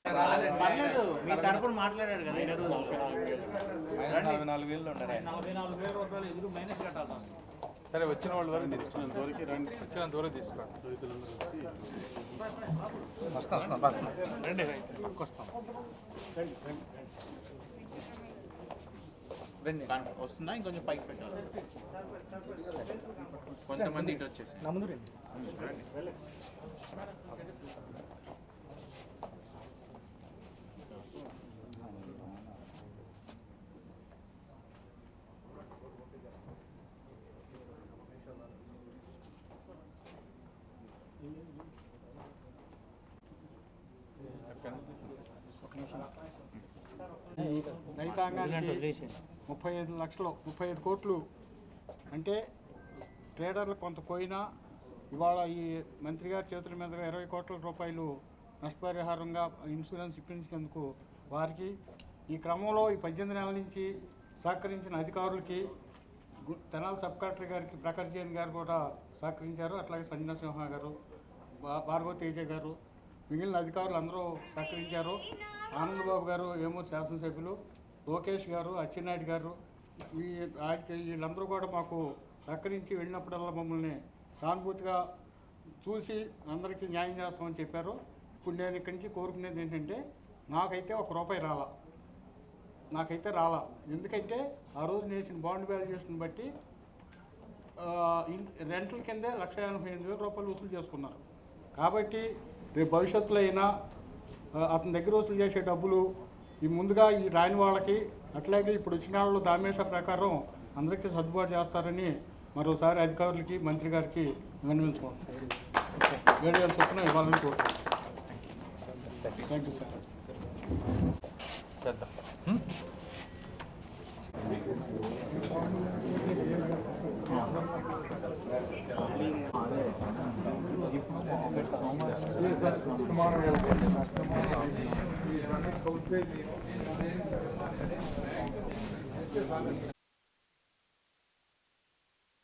పర్లేదు మీ తరపున మాట్లాడాడు కదా 44,000 రూపాయలు ఎదురు మైనస్ కట్టాలి. సరే వచ్చిన వాళ్ళ వరకు తీసుకున్నంత వరకు రండి, వచ్చినంత వరకు తీసుకోండి. రండి పక్క వస్తాం. రండి వస్తుందా ఇంకొంచెం పైకి పెట్టాలి. కొంతమంది ఇటు వచ్చేసి ముందు రండి. రైతాంగానికి 35 లక్షలు 35 కోట్లు అంటే ట్రేడర్లు కొంత పోయినా ఇవాళ ఈ మంత్రి గారి చేతుల మీదుగా 20 కోట్ల రూపాయలు నష్టపరిహారంగా ఇన్సూరెన్స్ ఇప్పించినందుకు వారికి ఈ క్రమంలో ఈ 18 నెలల నుంచి సహకరించిన అధికారులకి తెనాలి సబ్ కలెక్టర్ గారికి ప్రకాష్ జైన్ గారు కూడా సహకరించారు. అట్లాగే సంజన సింహ గారు, భార్గవ తేజ గారు, మిగిలిన అధికారులు అందరూ సహకరించారు. ఆనందబాబు గారు, ఏమూరు శాసనసభ్యులు, లోకేష్ గారు, అచ్చెన్నాయుడు గారు, వీళ్ళందరూ కూడా మాకు సహకరించి వెళ్ళినప్పుడల్లా మమ్మల్ని సానుభూతిగా చూసి అందరికీ న్యాయం చేస్తామని చెప్పారు. ఇప్పుడు నేను ఇక్కడి నుంచి కోరుకునేది ఏంటంటే నాకైతే ₹1 రాలా. ఎందుకంటే ఆ రోజు నేసిన బాండ్ వాల్యుయేషన్ బట్టి రెంట్ల కిందే ₹1,88,000 వసూలు చేసుకున్నారు. కాబట్టి రేపు భవిష్యత్తులో అయినా అతని దగ్గర వసూలు చేసే డబ్బులు ఈ ముందుగా ఈ రాని వాళ్ళకి అట్లాగే ఇప్పుడు వచ్చిన వాళ్ళు దామేష ప్రకారం అందరికీ సర్దుబాటు చేస్తారని మరోసారి అధికారులకి మంత్రి గారికి విన్నవించుకుంటాం. 7,000 చొప్పున ఇవ్వాలని కోరుతున్నాం. Thank you sir.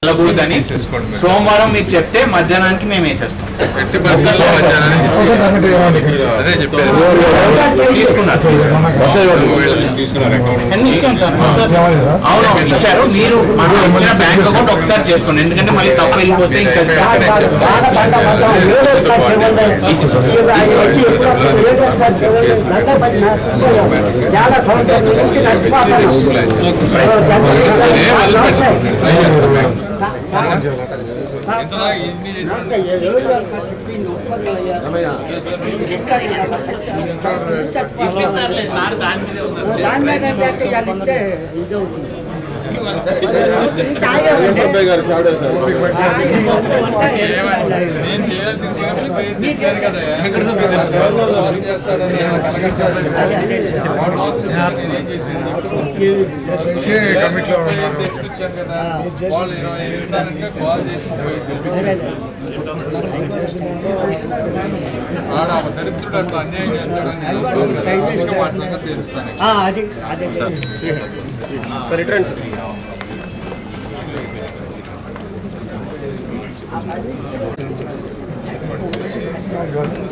వెళ్ళకూడదని సోమవారం మీరు చెప్తే మధ్యాహ్నానికి మేము వేసేస్తాం. అవును ఇచ్చారు. మీరు మనం ఇచ్చిన బ్యాంక్ అకౌంట్ ఒకసారి చేసుకోండి, ఎందుకంటే మళ్ళీ తప్పు వెళ్ళిపోతే ఇప్పిస్తారులే సార్, దాని మీదే ఉన్నారు. దరిద్రుడు అట్లా అన్యాయం చేస్తాడని తెలుస్తాను.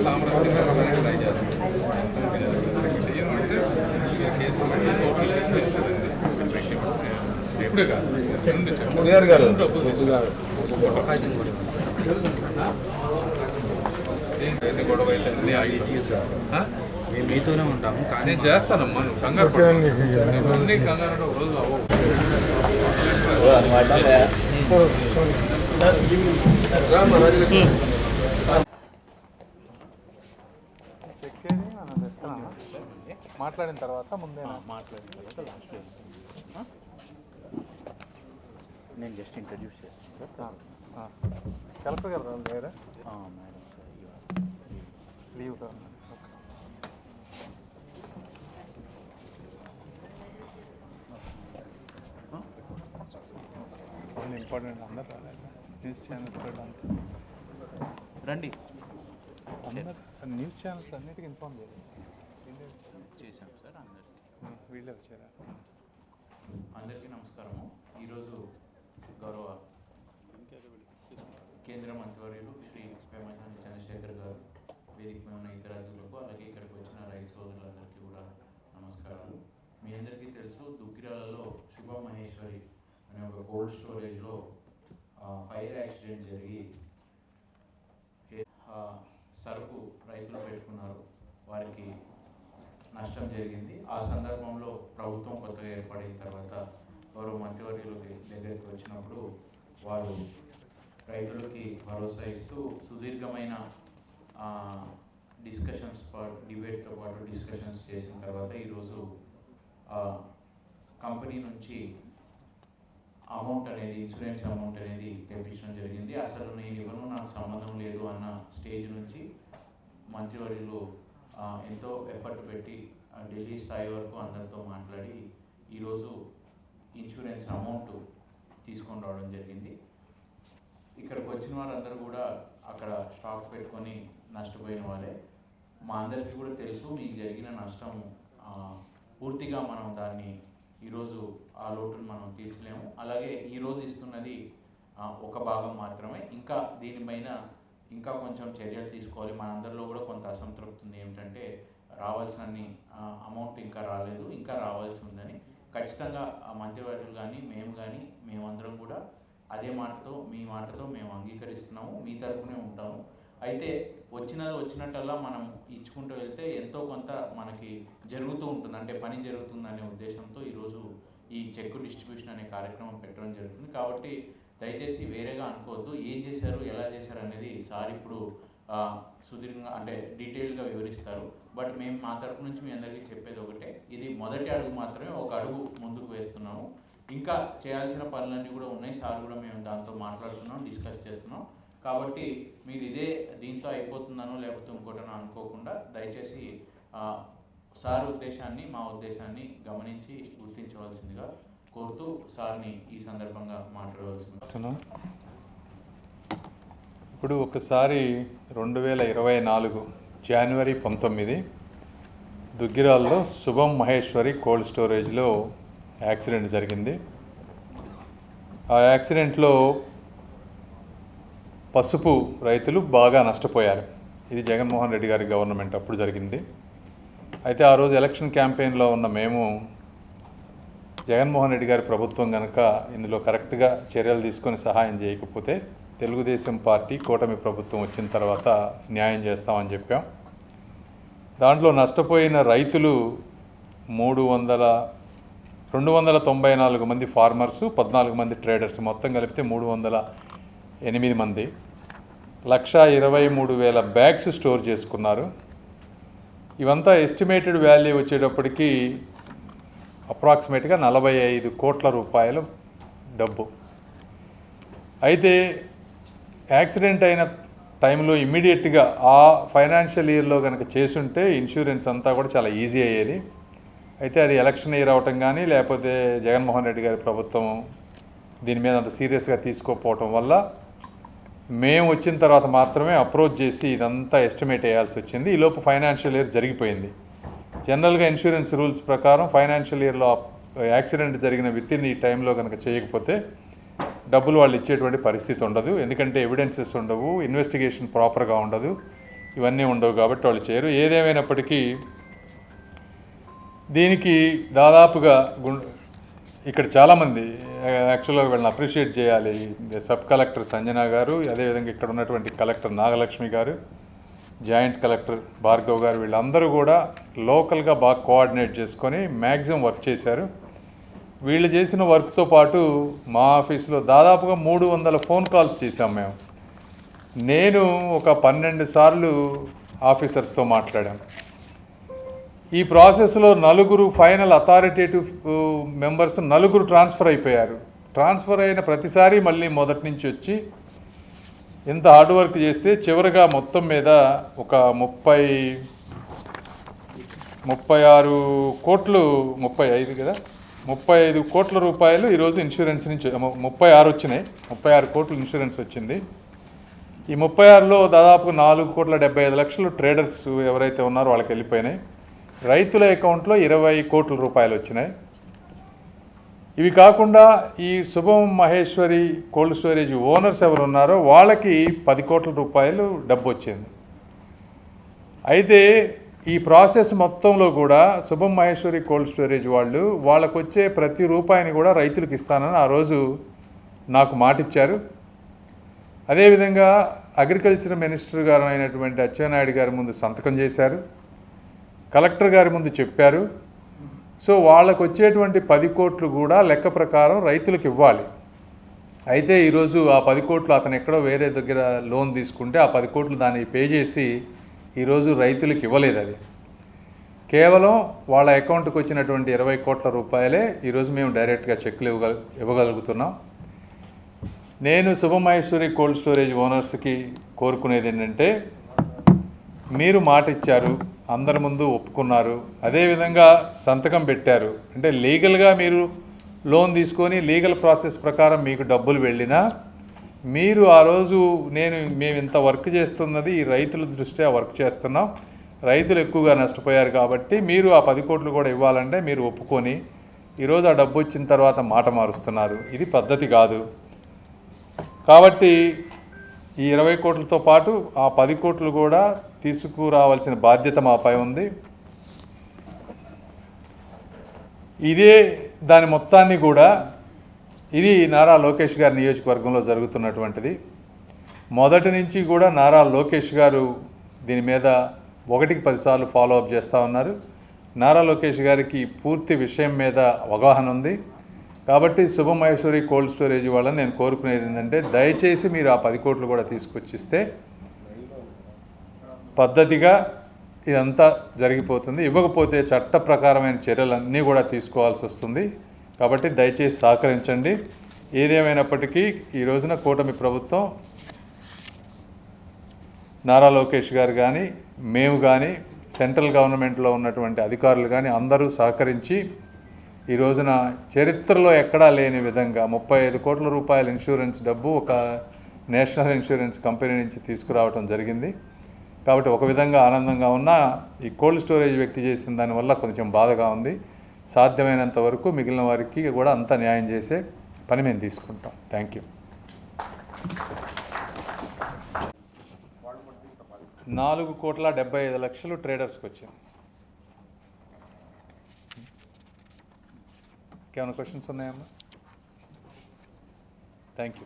సామరస్యంగా ట్రై చేస్తాం. ఇప్పుడే కాదు గొడవ అయితే మేము మీతోనే ఉంటాము. కానీ చేస్తానమ్మా, నువ్వు కంగారు అన్ని కంగారు ఒక రోజు అవ్వవు. చెక్కేది మనం తెస్తాను. మాట్లాడిన తర్వాత ముందే మాట్లాడిన తర్వాత లాస్ట్లో నేను జస్ట్ ఇంట్రడ్యూస్ చేస్తాను సార్. కలెక్టర్ గారు రావాలి దగ్గర మేడం సార్ లీవ్ కావాలి. ఇంపార్టెంట్ అందరు రాలేదు, న్యూస్ ఛానల్స్ అంతా రండి. న్యూస్ ఛానల్స్ అన్నిటికీ ఇన్ఫార్మ్ చేయాలి. చేశాం సార్ అందరికీ. వీళ్ళే వచ్చారా? అందరికీ నమస్కారము. ఈరోజు గౌరవ కేంద్ర మంత్రివర్యులు శ్రీ వేమసాని చంద్రశేఖర్ గారు, వేదిక ఉన్న ఇతర అతిథులకు, అలాగే ఇక్కడికి వచ్చిన రైతు మిత్రులందరికీ కూడా నమస్కారాలు. మీ అందరికీ తెలుసు, దుగ్గిరాలలో శుభ మహేశ్వరి అనే ఒక కోల్డ్ స్టోరేజ్లో ఫైర్ యాక్సిడెంట్ జరిగి సరుకు రైతులు పెట్టుకున్నారు, వారికి నష్టం జరిగింది. ఆ సందర్భంలో ప్రభుత్వం కొత్తగా ఏర్పడిన తర్వాత గౌరవ మంత్రివర్యులకి దగ్గరికి వచ్చినప్పుడు వారు రైతులకి భరోసా ఇస్తూ సుదీర్ఘమైన డిబేట్తో పాటు డిస్కషన్స్ చేసిన తర్వాత ఈరోజు కంపెనీ నుంచి అమౌంట్ అనేది, ఇన్సూరెన్స్ అమౌంట్ అనేది తెప్పించడం జరిగింది. అసలు నేను ఇవ్వను, నాకు సంబంధం లేదు అన్న స్టేజ్ నుంచి మంత్రివర్యులు ఎంతో ఎఫర్ట్ పెట్టి ఢిల్లీ స్థాయి వరకు అందరితో మాట్లాడి ఈరోజు ఇన్సూరెన్స్ అమౌంట్ తీసుకొని రావడం జరిగింది. ఇక్కడికి వచ్చిన వారందరూ కూడా అక్కడ స్టాక్ పెట్టుకొని నష్టపోయిన వాళ్ళే. మా అందరికీ కూడా తెలుసు, మీకు జరిగిన నష్టం పూర్తిగా మనం దాన్ని ఈరోజు ఆ లోటును మనం తీర్చలేము. అలాగే ఈరోజు ఇస్తున్నది ఒక భాగం మాత్రమే. ఇంకా దీనిపైన ఇంకా కొంచెం చర్యలు తీసుకోవాలి. మనందరిలో కూడా కొంత అసంతృప్తి ఉంది, ఏమిటంటే రావాల్సిన అమౌంట్ ఇంకా రాలేదు, ఇంకా రావాల్సి ఉందని. ఖచ్చితంగా ఆ మంత్రివర్యులు కానీ మేమందరం కూడా అదే మాటతో, మీ మాటతో మేము అంగీకరిస్తున్నాము, మీ తరపునే ఉంటాము. అయితే వచ్చినట్టల్లా మనం ఇచ్చుకుంటూ వెళ్తే ఎంతో కొంత మనకి జరుగుతూ ఉంటుంది, అంటే పని జరుగుతుందనే ఉద్దేశంతో ఈరోజు ఈ చెక్ డిస్ట్రిబ్యూషన్ అనే కార్యక్రమం పెట్టడం జరుగుతుంది. కాబట్టి దయచేసి వేరేగా అనుకోవద్దు. ఏం చేశారు, ఎలా చేశారు అనేది సార్ ఇప్పుడు సుదీర్ఘంగా అంటే డీటెయిల్గా వివరిస్తారు. బట్ మేము మా తరపు నుంచి మీ అందరికీ చెప్పేది ఒకటే, ఇది మొదటి అడుగు మాత్రమే, ఒక అడుగు ముందుకు వేస్తున్నాము. ఇంకా చేయాల్సిన పనులన్నీ కూడా ఉన్నాయి. సార్ కూడా మేము దాంతో మాట్లాడుతున్నాం, డిస్కస్ చేస్తున్నాం. కాబట్టి మీరు ఇదే దీంతో అయిపోతుందనో లేకపోతే ఇంకోటనో అనుకోకుండా దయచేసి సార్ ఉద్దేశాన్ని, మా ఉద్దేశాన్ని గమనించి గుర్తించవలసిందిగా కోరుతూ సార్ని ఈ సందర్భంగా మాట్లాడవలసిందిగా. ఇప్పుడు ఒకసారి 2024 జనవరి 19 దుగ్గిరాల్లో శుభం మహేశ్వరి కోల్డ్ స్టోరేజ్లో యాక్సిడెంట్ జరిగింది. ఆ యాక్సిడెంట్లో పసుపు రైతులు బాగా నష్టపోయారు. ఇది జగన్మోహన్ రెడ్డి గారి గవర్నమెంట్ అప్పుడు జరిగింది. అయితే ఆ రోజు ఎలక్షన్ క్యాంపెయిన్లో ఉన్న మేము జగన్మోహన్ రెడ్డి గారి ప్రభుత్వం కనుక ఇందులో కరెక్ట్గా చర్యలు తీసుకొని సహాయం చేయకపోతే తెలుగుదేశం పార్టీ కూటమి ప్రభుత్వం వచ్చిన తర్వాత న్యాయం చేస్తామని చెప్పాం. దాంట్లో నష్టపోయిన రైతులు 294 మంది ఫార్మర్సు, 14 మంది ట్రేడర్స్, మొత్తం కలిపితే 308 మంది. 1,23,000 బ్యాగ్స్ స్టోర్ చేసుకున్నారు. ఇవంతా ఎస్టిమేటెడ్ వాల్యూ వచ్చేటప్పటికి అప్రాక్సిమేట్గా 45 కోట్ల రూపాయలు డబ్బు. అయితే యాక్సిడెంట్ అయిన టైంలో ఇమ్మీడియట్గా ఆ ఫైనాన్షియల్ ఇయర్లో కనుక చేసుంటే ఇన్సూరెన్స్ అంతా కూడా చాలా ఈజీ అయ్యేది. అయితే అది ఎలక్షన్ ఇయర్ అవటం కానీ లేకపోతే జగన్మోహన్ రెడ్డి గారి ప్రభుత్వం దీని మీద అంత సీరియస్గా తీసుకోకపోవటం వల్ల మేము వచ్చిన తర్వాత మాత్రమే అప్రోచ్ చేసి ఇదంతా ఎస్టిమేట్ వేయాల్సి వచ్చింది. ఈలోపు ఫైనాన్షియల్ ఇయర్ జరిగిపోయింది. జనరల్గా ఇన్సూరెన్స్ రూల్స్ ప్రకారం ఫైనాన్షియల్ ఇయర్లో యాక్సిడెంట్ జరిగిన విత్ ఇన్ ఈ టైంలో కనుక చేయకపోతే డబ్బులు వాళ్ళు ఇచ్చేటువంటి పరిస్థితి ఉండదు. ఎందుకంటే ఎవిడెన్సెస్ ఉండవు, ఇన్వెస్టిగేషన్ ప్రాపర్గా ఉండదు, ఇవన్నీ ఉండవు. కాబట్టి వాళ్ళు చేయరు. ఏదేమైనప్పటికీ దీనికి దాదాపుగా ఇక్కడ చాలామంది యాక్చువల్గా వీళ్ళని అప్రిషియేట్ చేయాలి. సబ్ కలెక్టర్ సంజన గారు, అదేవిధంగా ఇక్కడ ఉన్నటువంటి కలెక్టర్ నాగలక్ష్మి గారు, జాయింట్ కలెక్టర్ భార్గవ్ గారు, వీళ్ళందరూ కూడా లోకల్గా బాగా కోఆర్డినేట్ చేసుకొని మ్యాక్సిమం వర్క్ చేశారు. వీళ్ళు చేసిన వర్క్తో పాటు మా ఆఫీస్లో దాదాపుగా 300 ఫోన్ కాల్స్ చేశాం మేము. నేను ఒక 12 సార్లు ఆఫీసర్స్తో మాట్లాడాను. ఈ ప్రాసెస్లో 4 ఫైనల్ అథారిటేటివ్ మెంబర్స్ 4 ట్రాన్స్ఫర్ అయిపోయారు. ట్రాన్స్ఫర్ అయిన ప్రతిసారి మళ్ళీ మొదటి నుంచి వచ్చి ఇంత హార్డ్ వర్క్ చేస్తే చివరిగా మొత్తం మీద ఒక 35 కోట్లు, 35 కదా, 35 కోట్ల రూపాయలు ఈరోజు ఇన్సూరెన్స్ నుంచి 36 వచ్చినాయి. 36 కోట్లు ఇన్సూరెన్స్ వచ్చింది. ఈ 36లో దాదాపు 4,75,00,000 ట్రేడర్స్ ఎవరైతే ఉన్నారో వాళ్ళకి వెళ్ళిపోయినాయి. రైతుల అకౌంట్లో 20 కోట్ల రూపాయలు వచ్చినాయి. ఇవి కాకుండా ఈ శుభం మహేశ్వరి కోల్డ్ స్టోరేజ్ ఓనర్స్ ఎవరు ఉన్నారో వాళ్ళకి 10 కోట్ల రూపాయలు డబ్బు వచ్చింది. అయితే ఈ ప్రాసెస్ మొత్తంలో కూడా శుభం మహేశ్వరి కోల్డ్ స్టోరేజ్ వాళ్ళు వాళ్ళకు వచ్చే ప్రతి రూపాయిని కూడా రైతులకు ఇస్తానని ఆ రోజు నాకు మాటిచ్చారు. అదేవిధంగా అగ్రికల్చర్ మినిస్టర్ గారు అయినటువంటి అచ్చెన్నాయుడు గారి ముందు సంతకం చేశారు, కలెక్టర్ గారి ముందు చెప్పారు. సో వాళ్ళకు వచ్చేటువంటి 10 కోట్లు కూడా లెక్క ప్రకారం రైతులకు ఇవ్వాలి. అయితే ఈరోజు ఆ 10 కోట్లు అతను ఎక్కడో వేరే దగ్గర లోన్ తీసుకుంటే ఆ 10 కోట్లు దాన్ని పే చేసి ఈరోజు రైతులకు ఇవ్వలేదు. అది కేవలం వాళ్ళ అకౌంట్కి వచ్చినటువంటి 20 కోట్ల రూపాయలే ఈరోజు మేము డైరెక్ట్గా చెక్లు ఇవ్వగలుగుతున్నాం. నేను శుభమహేశ్వరి కోల్డ్ స్టోరేజ్ ఓనర్స్కి కోరుకునేది ఏంటంటే, మీరు మాట ఇచ్చారు, అందరి ముందు ఒప్పుకున్నారు, అదేవిధంగా సంతకం పెట్టారు. అంటే లీగల్గా మీరు లోన్ తీసుకొని లీగల్ ప్రాసెస్ ప్రకారం మీకు డబ్బులు వెళ్ళినా మీరు ఆ రోజు మేము ఇంత వర్క్ చేస్తున్నది ఈ రైతుల దృష్ట్యా వర్క్ చేస్తున్నాం, రైతులు ఎక్కువగా నష్టపోయారు కాబట్టి మీరు ఆ 10 కోట్లు కూడా ఇవ్వాలంటే మీరు ఒప్పుకొని ఈరోజు ఆ డబ్బు వచ్చిన తర్వాత మాట మారుస్తున్నారు. ఇది పద్ధతి కాదు. కాబట్టి ఈ 20 కోట్లతో పాటు ఆ 10 కోట్లు కూడా తీసుకురావాల్సిన బాధ్యత మాపై ఉంది. ఇదే దాని మొత్తాన్ని కూడా ఇది నారా లోకేష్ గారి నియోజకవర్గంలో జరుగుతున్నటువంటిది. మొదటి నుంచి కూడా నారా లోకేష్ గారు దీని మీద 1కి 10 సార్లు ఫాలో అప్ చేస్తూ ఉన్నారు. నారా లోకేష్ గారికి పూర్తి విషయం మీద అవగాహన ఉంది. కాబట్టి శుభమహేశ్వరి కోల్డ్ స్టోరేజ్ వాళ్ళని నేను కోరుకునేది ఏంటంటే, దయచేసి మీరు ఆ 10 కోట్లు కూడా తీసుకొచ్చిస్తే పద్ధతిగా ఇదంతా జరిగిపోతుంది. ఇవ్వకపోతే చట్ట ప్రకారమైన చర్యలన్నీ కూడా తీసుకోవాల్సి వస్తుంది. కాబట్టి దయచేసి సహకరించండి. ఏదేమైనప్పటికీ ఈ రోజున కూటమి ప్రభుత్వం, నారా లోకేష్ గారు కానీ, మేము కానీ, సెంట్రల్ గవర్నమెంట్లో ఉన్నటువంటి అధికారులు కానీ అందరూ సహకరించి ఈ రోజున చరిత్రలో ఎక్కడా లేని విధంగా 35 కోట్ల రూపాయల ఇన్సూరెన్స్ డబ్బు ఒక నేషనల్ ఇన్సూరెన్స్ కంపెనీ నుంచి తీసుకురావడం జరిగింది. కాబట్టి ఒక విధంగా ఆనందంగా ఉన్న ఈ కోల్డ్ స్టోరేజ్ వ్యక్తి చేసిన దానివల్ల కొంచెం బాధగా ఉంది. సాధ్యమైనంత వరకు మిగిలిన వారికి కూడా అంతా న్యాయం చేసే పని మేము తీసుకుంటాం. Thank you. 4,75,00,000 ట్రేడర్స్కి వచ్చింది. ఇంకేమైనా క్వశ్చన్స్ ఉన్నాయమ్మా? Thank you.